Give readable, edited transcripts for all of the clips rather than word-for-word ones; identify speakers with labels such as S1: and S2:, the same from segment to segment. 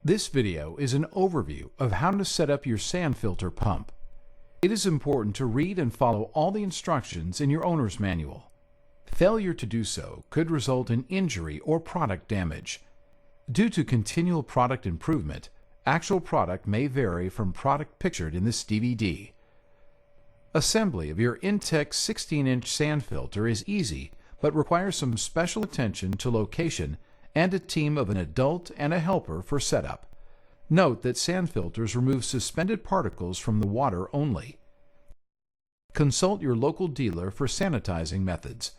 S1: This video is an overview of how to set up your sand filter pump. It is important to read and follow all the instructions in your owner's manual. Failure to do so could result in injury or product damage. Due to continual product improvement, actual product may vary from product pictured in this DVD. Assembly of your Intex 16-inch sand filter is easy, but requires some special attention to location and a team of an adult and a helper for setup. Note that sand filters remove suspended particles from the water only. Consult your local dealer for sanitizing methods.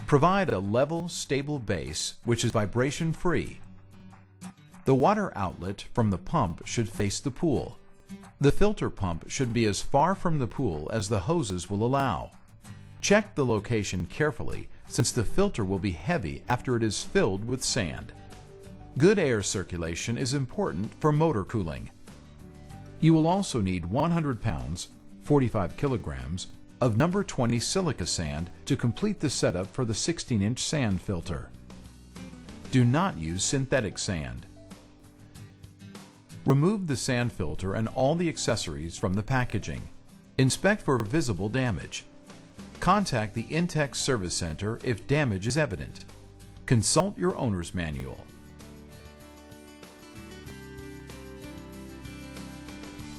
S1: Provide a level, stable base which is vibration-free. The water outlet from the pump should face the pool. The filter pump should be as far from the pool as the hoses will allow. Check the location carefully, since the filter will be heavy after it is filled with sand. Good air circulation is important for motor cooling. You will also need 100 pounds, 45 kilograms, of number 20 silica sand to complete the setup for the 16-inch sand filter. Do not use synthetic sand. Remove the sand filter and all the accessories from the packaging. Inspect for visible damage. Contact the Intex Service Center if damage is evident. Consult your owner's manual.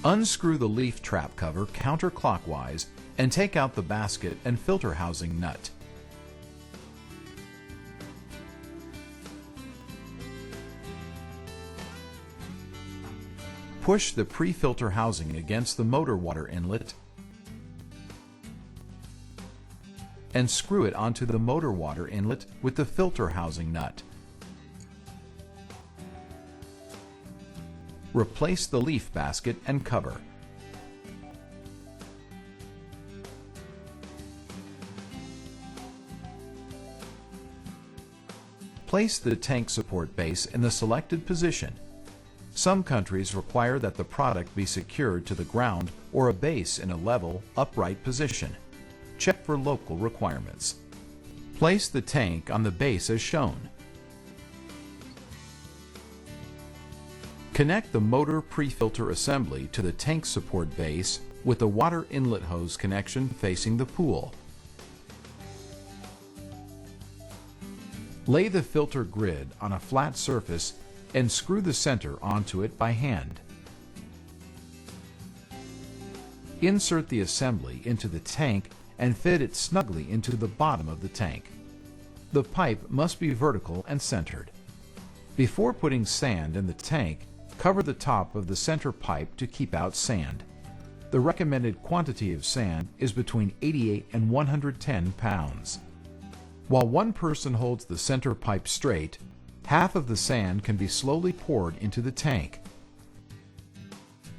S1: Unscrew the leaf trap cover counterclockwise and take out the basket and filter housing nut. Push the pre-filter housing against the motor water inlet and screw it onto the motor water inlet with the filter housing nut. Replace the leaf basket and cover. Place the tank support base in the selected position. Some countries require that the product be secured to the ground or a base in a level, upright position. Check for local requirements. Place the tank on the base as shown. Connect the motor pre-filter assembly to the tank support base with the water inlet hose connection facing the pool. Lay the filter grid on a flat surface and screw the center onto it by hand. Insert the assembly into the tank and fit it snugly into the bottom of the tank. The pipe must be vertical and centered. Before putting sand in the tank, cover the top of the center pipe to keep out sand. The recommended quantity of sand is between 88 and 110 pounds. While one person holds the center pipe straight, half of the sand can be slowly poured into the tank.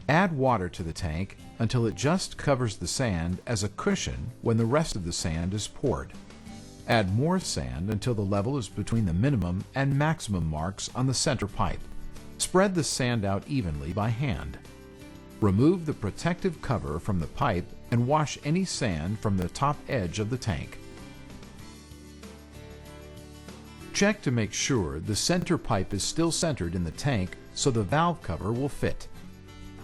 S1: Add water to the tank until it just covers the sand as a cushion when the rest of the sand is poured. Add more sand until the level is between the minimum and maximum marks on the center pipe. Spread the sand out evenly by hand. Remove the protective cover from the pipe and wash any sand from the top edge of the tank. Check to make sure the center pipe is still centered in the tank so the valve cover will fit.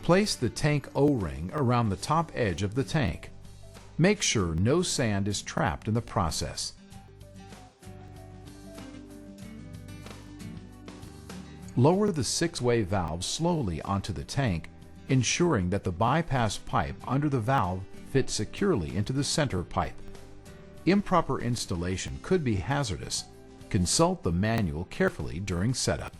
S1: Place the tank O-ring around the top edge of the tank. Make sure no sand is trapped in the process. Lower the 6-way valve slowly onto the tank, ensuring that the bypass pipe under the valve fits securely into the center pipe. Improper installation could be hazardous. Consult the manual carefully during setup.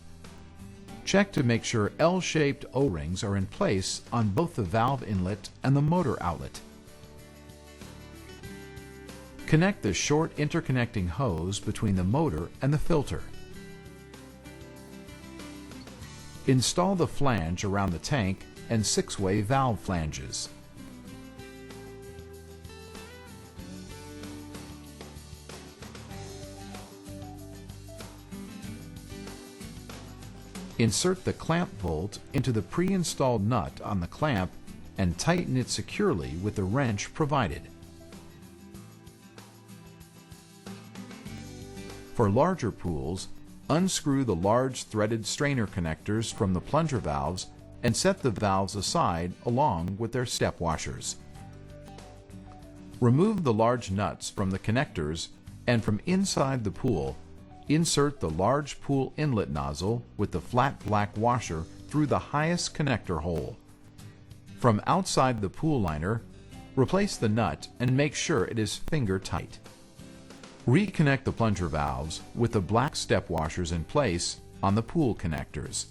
S1: Check to make sure L-shaped O-rings are in place on both the valve inlet and the motor outlet. Connect the short interconnecting hose between the motor and the filter. Install the flange around the tank and 6-way valve flanges. Insert the clamp bolt into the pre-installed nut on the clamp and tighten it securely with the wrench provided. For larger pools, Unscrew the large threaded strainer connectors from the plunger valves and set the valves aside along with their step washers. Remove the large nuts from the connectors, and from inside the pool, insert the large pool inlet nozzle with the flat black washer through the highest connector hole. From outside the pool liner, replace the nut and make sure it is finger tight. Reconnect the plunger valves with the black step washers in place on the pool connectors.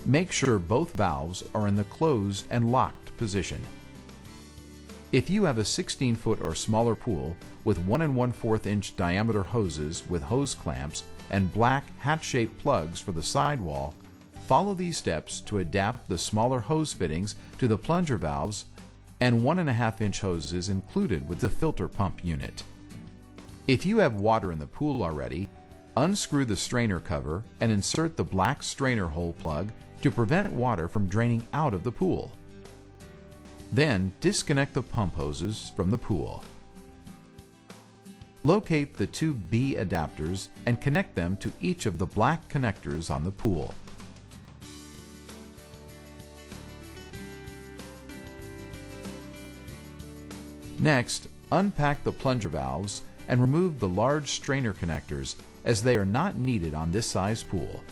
S1: Make sure both valves are in the closed and locked position. If you have a 16-foot or smaller pool with 1 1/4 inch diameter hoses with hose clamps and black hat-shaped plugs for the sidewall, follow these steps to adapt the smaller hose fittings to the plunger valves and 1 1/2 inch hoses included with the filter pump unit. If you have water in the pool already, unscrew the strainer cover and insert the black strainer hole plug to prevent water from draining out of the pool. Then disconnect the pump hoses from the pool. Locate the two B adapters and connect them to each of the black connectors on the pool. Next, unpack the plunger valves and remove the large strainer connectors as they are not needed on this size pool.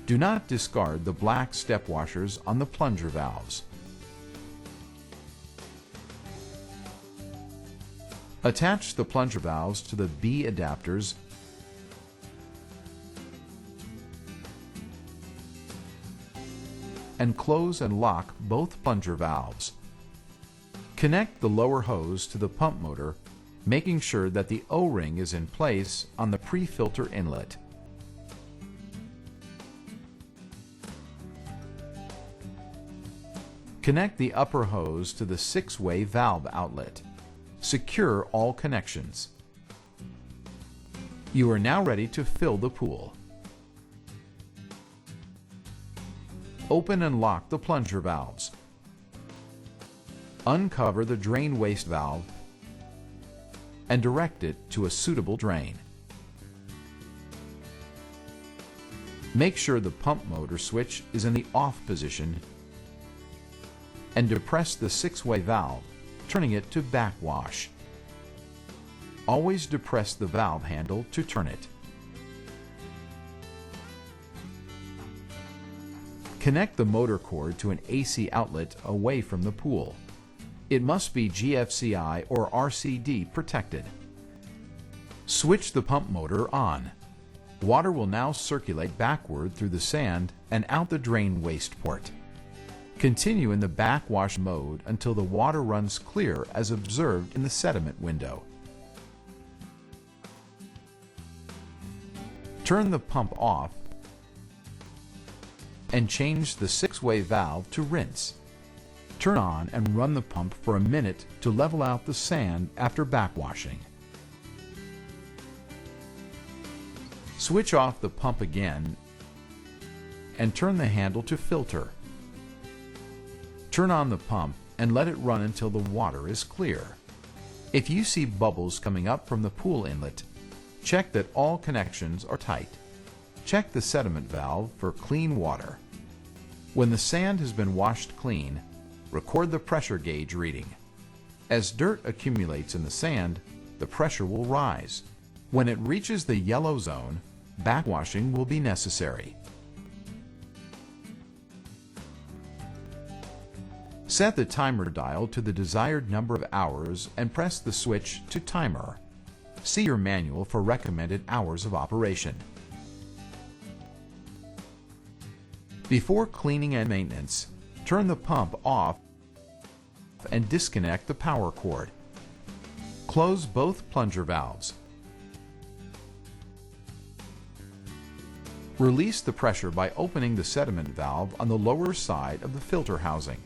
S1: Do not discard the black step washers on the plunger valves. Attach the plunger valves to the B adapters and close and lock both plunger valves. Connect the lower hose to the pump motor, making sure that the O-ring is in place on the pre-filter inlet. Connect the upper hose to the 6-way valve outlet. Secure all connections. You are now ready to fill the pool. Open and lock the plunger valves. Uncover the drain waste valve and direct it to a suitable drain. Make sure the pump motor switch is in the off position and depress the 6-way valve, turning it to backwash. Always depress the valve handle to turn it. Connect the motor cord to an AC outlet away from the pool. It must be GFCI or RCD protected. Switch the pump motor on. Water will now circulate backward through the sand and out the drain waste port. Continue in the backwash mode until the water runs clear as observed in the sediment window. Turn the pump off and change the 6-way valve to rinse. Turn on and run the pump for a minute to level out the sand after backwashing. Switch off the pump again and turn the handle to filter. Turn on the pump and let it run until the water is clear. If you see bubbles coming up from the pool inlet, check that all connections are tight. Check the sediment valve for clean water. When the sand has been washed clean, record the pressure gauge reading. As dirt accumulates in the sand, the pressure will rise. When it reaches the yellow zone, backwashing will be necessary. Set the timer dial to the desired number of hours and press the switch to timer. See your manual for recommended hours of operation. Before cleaning and maintenance, turn the pump off and disconnect the power cord. Close both plunger valves. Release the pressure by opening the sediment valve on the lower side of the filter housing.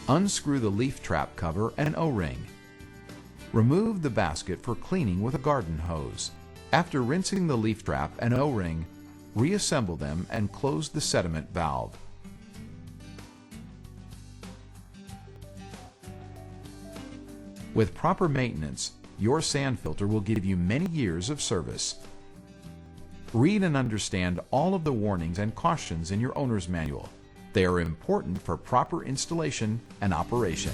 S1: Unscrew the leaf trap cover and O-ring. Remove the basket for cleaning with a garden hose. After rinsing the leaf trap and O-ring, reassemble them and close the sediment valve. With proper maintenance, your sand filter will give you many years of service. Read and understand all of the warnings and cautions in your owner's manual. They are important for proper installation and operation.